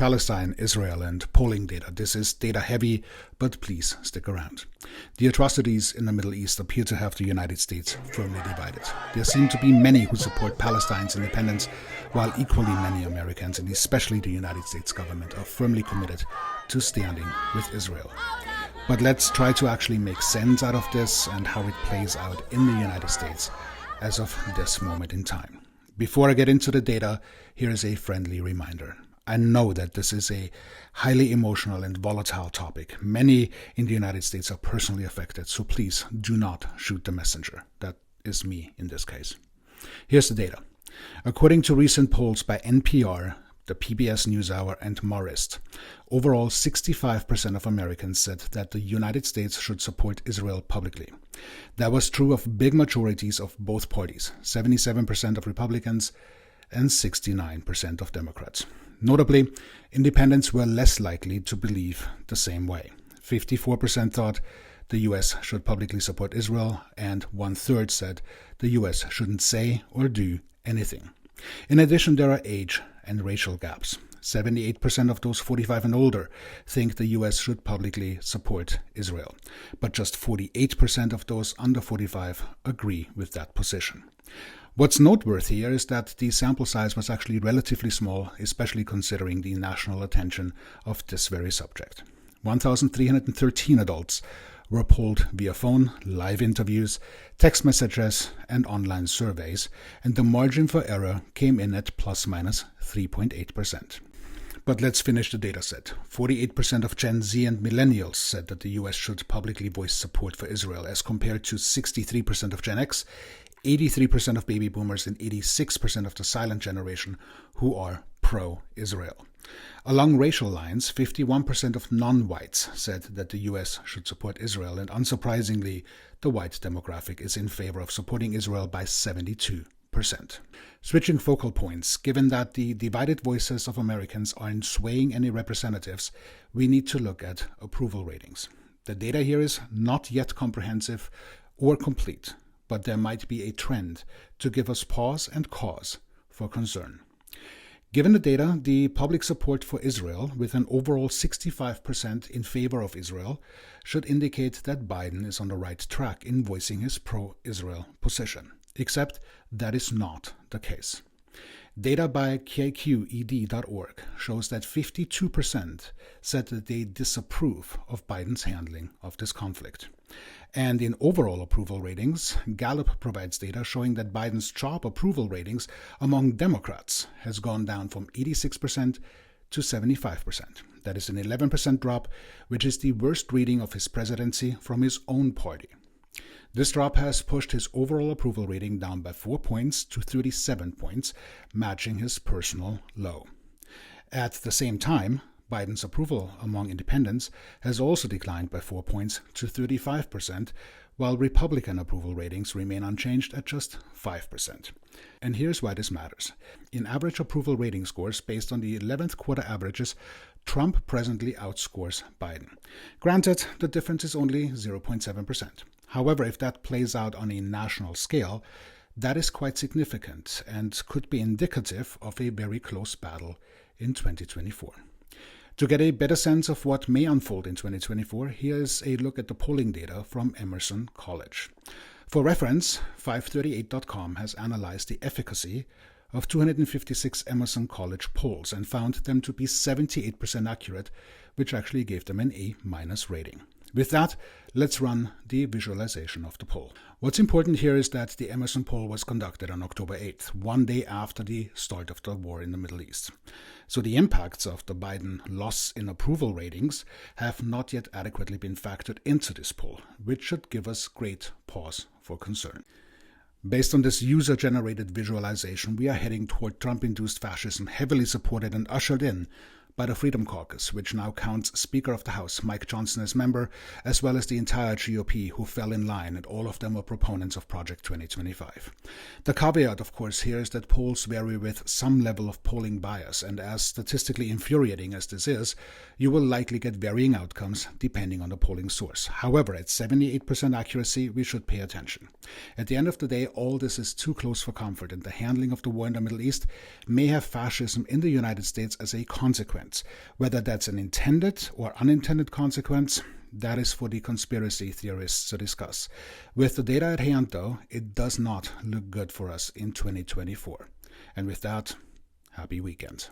Palestine, Israel, and polling data. This is data heavy, but please stick around. The atrocities in the Middle East appear to have the United States firmly divided. There seem to be many who support Palestine's independence, while equally many Americans, and especially the United States government, are firmly committed to standing with Israel. But let's try to actually make sense out of this and how it plays out in the United States as of this moment in time. Before I get into the data, here is a friendly reminder. I know that this is a highly emotional and volatile topic. Many in the United States are personally affected, so please do not shoot the messenger. That is me in this case. Here's the data. According to recent polls by NPR, the PBS NewsHour, and Marist, overall 65% of Americans said that the United States should support Israel publicly. That was true of big majorities of both parties, 77% of Republicans and 69% of Democrats. Notably, independents were less likely to believe the same way. 54% thought the U.S. should publicly support Israel, and 1/3 said the U.S. shouldn't say or do anything. In addition, there are age and racial gaps. 78% of those 45 and older think the U.S. should publicly support Israel, but just 48% of those under 45 agree with that position. What's noteworthy here is that the sample size was actually relatively small, especially considering the national attention of this very subject. 1,313 adults were polled via phone, live interviews, text messages, and online surveys, and the margin for error came in at plus minus 3.8%. But let's finish the dataset. 48% of Gen Z and millennials said that the U.S. should publicly voice support for Israel, as compared to 63% of Gen X, 83% of baby boomers, and 86% of the silent generation who are pro-Israel. Along racial lines, 51% of non-whites said that the U.S. should support Israel, and unsurprisingly, the white demographic is in favor of supporting Israel by 72%. Switching focal points, given that the divided voices of Americans aren't swaying any representatives, we need to look at approval ratings. The data here is not yet comprehensive or complete, but there might be a trend to give us pause and cause for concern. Given the data, the public support for Israel, with an overall 65% in favor of Israel, should indicate that Biden is on the right track in voicing his pro-Israel position. Except that is not the case. Data by KQED.org shows that 52% said that they disapprove of Biden's handling of this conflict. And in overall approval ratings, Gallup provides data showing that Biden's job approval ratings among Democrats has gone down from 86% to 75%. That is an 11% drop, which is the worst reading of his presidency from his own party. This drop has pushed his overall approval rating down by 4 points to 37 points, matching his personal low. At the same time, Biden's approval among independents has also declined by 4 points to 35%, while Republican approval ratings remain unchanged at just 5%. And here's why this matters. In average approval rating scores based on the 11th quarter averages, Trump presently outscores Biden. Granted, the difference is only 0.7%. However, if that plays out on a national scale, that is quite significant and could be indicative of a very close battle in 2024. To get a better sense of what may unfold in 2024, here's a look at the polling data from Emerson College. For reference, 538.com has analyzed the efficacy of 256 Emerson College polls and found them to be 78% accurate, which actually gave them an A- rating. With that, let's run the visualization of the poll. What's important here is that the Emerson poll was conducted on October 8th, one day after the start of the war in the Middle East. So the impacts of the Biden loss in approval ratings have not yet adequately been factored into this poll, which should give us great pause for concern. Based on this user-generated visualization, we are heading toward Trump-induced fascism, heavily supported and ushered in by the Freedom Caucus, which now counts Speaker of the House Mike Johnson as member, as well as the entire GOP who fell in line, and all of them were proponents of Project 2025. The caveat, of course, here is that polls vary with some level of polling bias, and as statistically infuriating as this is, you will likely get varying outcomes depending on the polling source. However, at 78% accuracy, we should pay attention. At the end of the day, all this is too close for comfort, and the handling of the war in the Middle East may have fascism in the United States as a consequence. consequence. Whether that's an intended or unintended consequence, that is for the conspiracy theorists to discuss. With the data at hand, though, it does not look good for us in 2024. And with that, happy weekend.